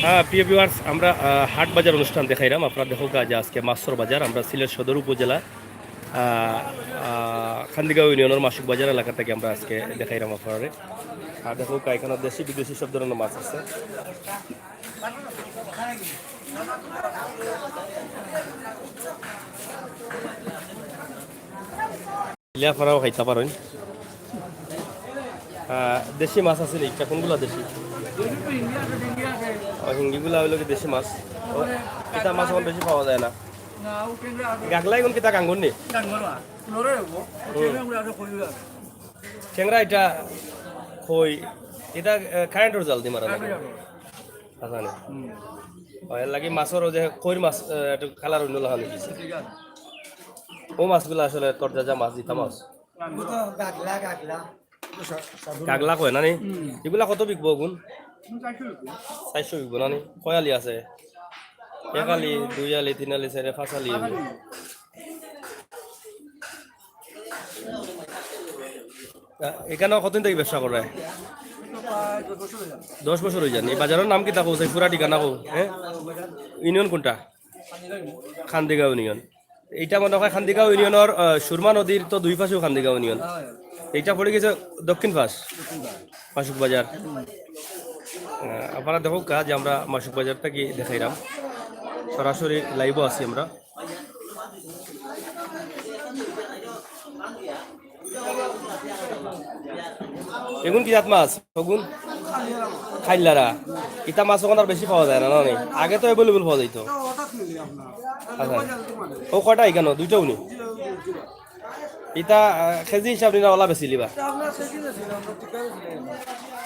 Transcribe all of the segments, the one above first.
হ্যাঁ, প্রিয় ভিউয়ার্স, আমরা হাট বাজার অনুষ্ঠান দেখাইলাম। আপনারা দেখো কাজ আজকে মাছর বাজার, আমরা সিলেট সদর উপজেলা খান্দিগাঁও ইউনিয়নের মাসুক বাজার এলাকা থেকে আমরা আজকে দেখাইলাম আপনারা। আর দেখো এখানে দেশি বিদেশি সব ধরনের মাছ আছে। আপনারাও খাইতে পারেন। দেশি মাছ আছে এইটা, কোনগুলা দেশি? হিঙ্গিগুলা হইল কি দেশি মাছ। এটা মাছ এখন বেশি পাওয়া যায় না। গাগলাই কোন কিতা কাঙ্গুর নি চেংরা এটা কই এটা কারেন্টর জাল দি মারা লাগে আচ্ছা নি এর লাগি মাছর যে কইর মাছ একটু কালার অন্য লাগানো দিছে। ও মাছগুলো আসলে তরতাজা মাছ দিতা মাছ গাগলা কয় না নি? এগুলা কত বিকবো গুণ? 400 বিকবো না নি? কয় আলি আছে? 1 আলি, 2 আলি, 3 আলি, 4 5 আলি। এখানে কতদিন থেকে ব্যবসা করে? 10 বছর হয়ে যান। এই বাজারের নাম কি তা কৌ? পুরা ঠিকানা কৌ? হ্যাঁ, ইউনিয়ন কোনটা? খান্দিগাঁও ইউনিয়ন। এইটা মনে হয় খান্দিগাঁও ইউনিয়নের সুরমা নদীর তো দুই পাশেও খান্দিগাঁও ইউনিয়ন। এইটা পড়ে গেছে দক্ষিণ পাশ মাসুক বাজার। আপনারা দেখো কাজ আমরা মাসুক বাজারটা কি দেখাইলাম, সরাসরি লাইভও আছি আমরা। এগুন কি জাত মাছ? ওগুন খাইলারা। ইটা মাছ ওখানে আর বেশি পাওয়া যায় না নি? আগে তো অ্যাভেলেবল পাওয়া যাইতো। আচ্ছা, ও কয়টা এখানে? দুইটা উনি ইটা কেজি হিসাব নিনা ওলা বেশি লিবা?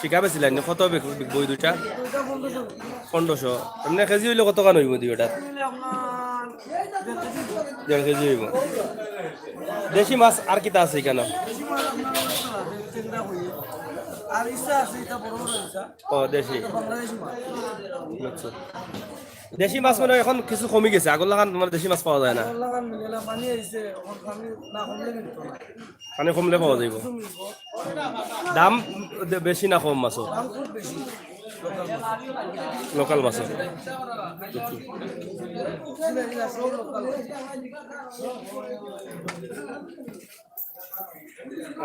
ঠিকা বেশি লাইন কত বই? দুইটা 1500। এমনি কেজি হইলে কত কান হইব? দুইটা 1.5 কেজি হইব। দেশি মাছ আর কিতা আছে এখানে? ও দেশি। দেশি মাছ মানে এখন কিছু কমে গেছে, আগর লাগান মানে দেশি মাছ পাওয়া যায় না। পানি কমলে পাওয়া যাইব। দাম বেশি না কম মাছ? লোকাল মাছ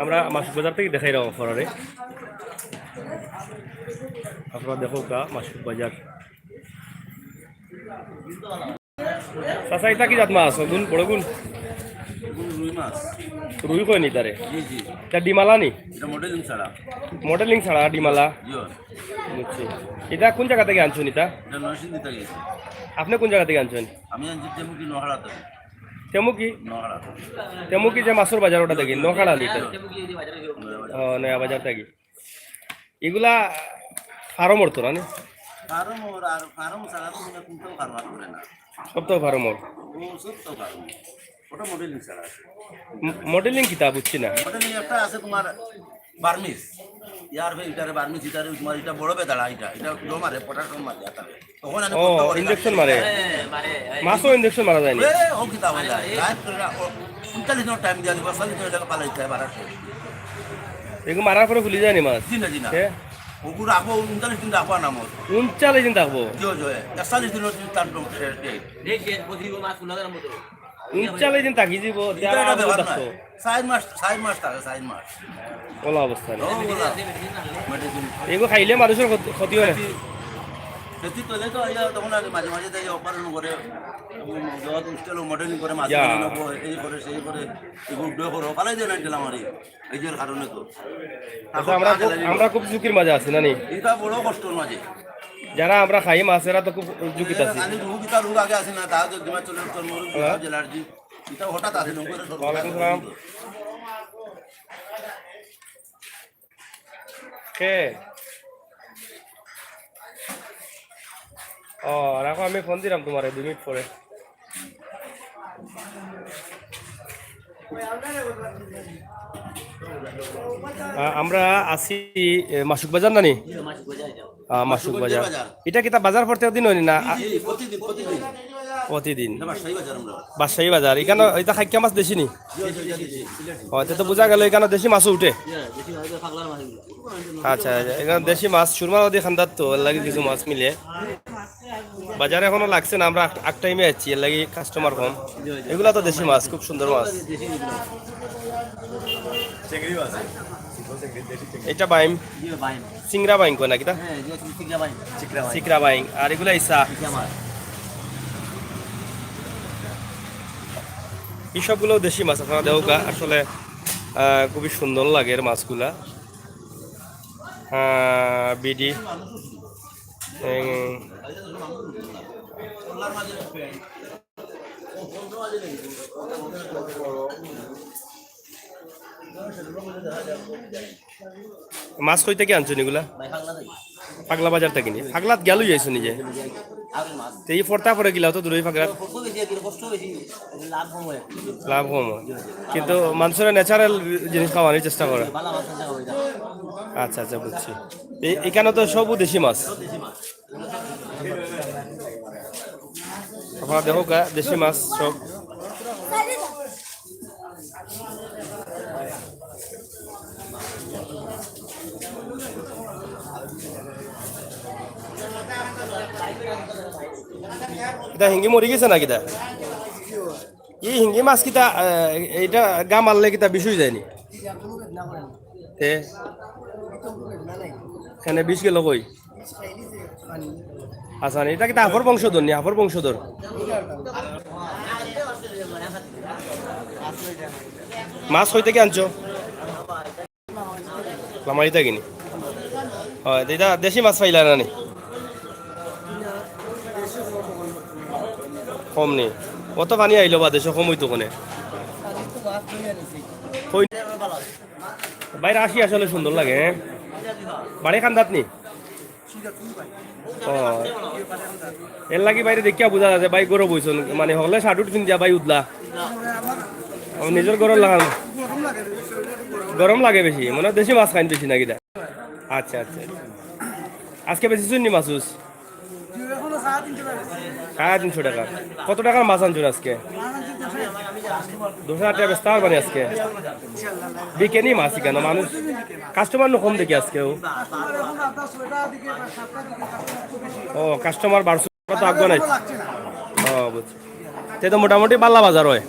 আমরা মাসুক বাজার থেকে দেখাই রাখো ফরারে। আপনারা দেখো কা মাসুক বাজার। চাচা এটা কি জাত মাছ? গুণ বড় গুণ রুই কয় নি তারে? এটা ডিমালা নি? মডেলিং ছাড়া ডিমালা। বুঝছি। এটা কোন জায়গা থেকে আনছেন? এটা আপনি কোন জায়গা থেকে আনছেন? আমি আনছি তেমুকি নহড়া থেকে। তেমুকি? তেমুকি যে মাছের বাজার ওটা থেকে নখাড়া লিটার? ও নয়া বাজার থেকে। এগুলা ফার্মর তো না? ফার্মর আর ফার্ম ছাড়া তো কোনটাও কারবার করে না। সব তো ফার্মর। সব তো ফার্মর। ওটা মডেলিং ছাড়া আছে। মডেলিং কিতা বুঝছি না। মডেলিং একটা আছে তোমার বার্মিস। ইয়ার এটারে বার্মিস, এটারে তোমার এটা বড় বেদাড়া। এটা মারে পটাশন মারে আতারে। তখন আমি ও ইনজেকশন মারে? মাছও ইনজেকশন মারা যায় না? ও কিতা হয় যায়। লাইফ করে 39 দিন টাইম দিয়া দিবা, 40 দিন টাকা পালাইতে হয় বাড়ার। এগুলো মারার পরে ভুলে যায় নি মাছ? জি না। ওগু রাখবো 39 দিন রাখবো না মোর। 39 দিন থাকবো? জো 41 দিন তার শেষ ডেট। 39 দিন থাকি যাব। 4 মাস থাকে 4 মাস। ওলা অবস্থা নেই। এগুলো খাইলে মানুষের ক্ষতি হয় না? ক্ষতি তোলে তো তখন মাঝে মাঝে তাই অপারেশন করে মডেলিং করে মাছ এই করে সেই করে এগুলো করো পালাই দিয়ে না গেলাম আর এই যে কারণে তো আমরা খুব ঝুঁকির মাঝে আছি না নি? এটা বড় কষ্টর মাঝে। যারা আমরা খাই মাছেরা তো খুব ঝুঁকিতে আছি। রোগ আগে আছে না, তার হিমাচলের অ্যালার্জি এটা হঠাৎ আসে। কে ও রাখো, আমি ফোন দিলাম তোমার 2 মিনিট পরে। আমরা আছি মাসুক বাজার না নি? মাসুক বাজার। এটা কি তা বাজার প্রত্যেকদিন হয় না? প্রতিদিন বাদশাহী বাজার। এখানে এটা খাইকা মাছ দেশি নি? তো বোঝা গেল এখানে দেশি মাছও উঠে। আচ্ছা আচ্ছা, এখানে দেশি মাছ সুরমা নদী খান্দার তো এর লাগে কিছু মাছ মিলে বাজারে এখনো লাগছে না, আমরা এক টাইমে আছি এর লাগে কাস্টমার কম। এগুলা তো দেশি মাছ, খুব সুন্দর মাছ। এটা বাইম সিংড়া বাইং কয় নাকি তা সিকরা বাইং, আর এগুলা ইসা এই সবগুলো দেশি মাছ। আপনারা দেখো আসলে খুবই সুন্দর লাগে এর মাছগুলা। বিডি মাছ কই থেকে আনছো এগুলা? পাগলা বাজার থেকে নি? পাগলাত গেলই যাইছো নিজে? তো এই ফর্তা পরে গিলা তো দূরই পাগলাত লাভ কম হয়। কিন্তু মানুষের ন্যাচারাল জিনিস খাওয়ানোর চেষ্টা করে। আচ্ছা আচ্ছা, বুঝছি। এখানে তো সবও দেশি মাছ। আপনারা দেখো দেশি মাছ সব। এটা হিঙ্গি মরি গেছে না কিতা? এই হিঙ্গি মাছ কিতা এইটা গা মারলে কিতা বিষয় যায়নি? তে এখানে 20 গেল কই? আচ্ছা, এটা কিতা হাফর বংশধর নি? হাফর বংশধর। মাছ কই থেকে আনছো? লামারি থেকে নি? হয়, এটা দেশি মাছ পাইলা না নি? কম নেই, কত পানি আইলো বা দেশ কম হইতো কোনে বাইরে আসি আসলে সুন্দর লাগে। বাড়ি খান্দাত নি? এর লাগি বাইরে দেখিয়া বোঝা যাচ্ছে বাই গরম হইছন, মানে হলে শার্টুট পিন্ধিয়া বাই উদলা নিজের গরম লাগান গরম লাগে বেশি, মানে দেশি মাছ খাইন বেশি নাকি? আচ্ছা আচ্ছা, আজকে বেশি শুননি মাছুস 350 টাকা। কত টাকার মাছ আনছুন আজকে? 2000 টাকা বেচতে পারবানি আজকে? বিকেনি মাছ কেন মানুষ কাস্টমার কম দেখি আজকেও? ও কাস্টমার বাড়ছে তো আগ্রহ নাই। ও বুঝছি, সে তো মোটামুটি বাল্লা বাজার হয়।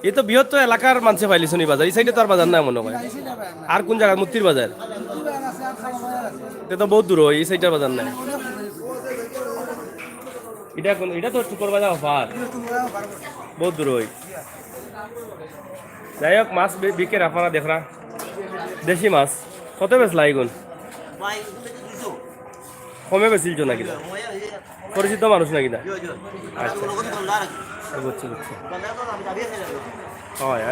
এই তো বৃহত্তর এলাকার মানুষে পাইলিস নি বাজার, এই সাইডে তো আর বাজার নাই মনে হয়। আর কোন জায়গা? মুক্তির বাজার তো বহুত দূর হয়, এই সাইডের বাজার নাই। এটা কোন? এটা তো টুকর বাজার অফার, বহুত দূর হয়। যাই হোক, মাছ বিকের আপনারা দেখরা দেশি মাছ কত বেচলা? এগুন কমে বেচিলছো নাকি? পরিচিত মানুষ নাকি? আচ্ছা বুঝছি বুঝছি। হয়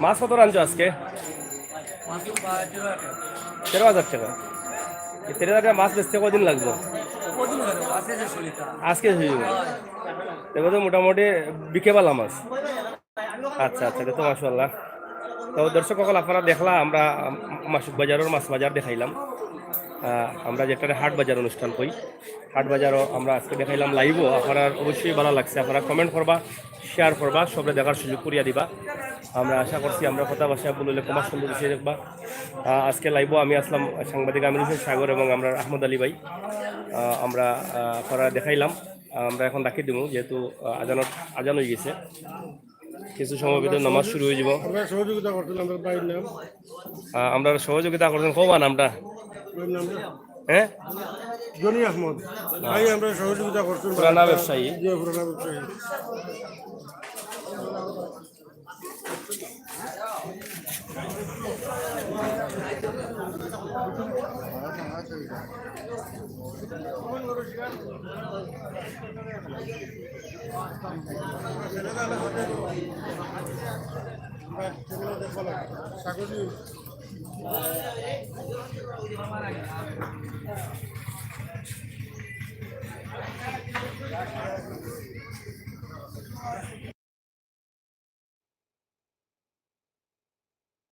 মাছ কত আনছো আজকে? 13,000 টাকা। 13,000 টাকা মাছ বেচতে কদিন লাগবে? আজকে দেখো তো মোটামুটি বিকে পালা মাছ। আচ্ছা আচ্ছা, তো মাশাআল্লাহ। তো দর্শক সকল আপনারা দেখলা আমরা মাসুক বাজারের মাছ বাজার দেখাইলাম। আমরা যেটা হাট বাজার অনুষ্ঠান কই, হাট বাজারও আমরা আজকে দেখাইলাম লাইভও। আপনারা অবশ্যই ভালো লাগছে, আপনারা কমেন্ট করবা, শেয়ার করবা, সবরে দেখার সুযোগ করিয়া দিবা। আমরা আশা করছি আমরা কথা ভাষা বললে কমার সুন্দর বিষয় দেখবা। আজকে লাইভও আমি আসলাম সাংবাদিক আমির হোসেন সাগর এবং আমরা আহমদ আলী ভাই। আমরা আপনারা দেখাইলাম। আমরা এখন রাখি দিব, যেহেতু আজান হয়ে গেছে। কিছু সময় ভিতরে নামাজ শুরু হয়ে যাব। আমরা সহযোগিতা করছেন কবা নামটা? হ্যাঁ, জনি আহমদ ভাই, আমরা সহযোগিতা করছি। পুরানা ব্যবসায়ী।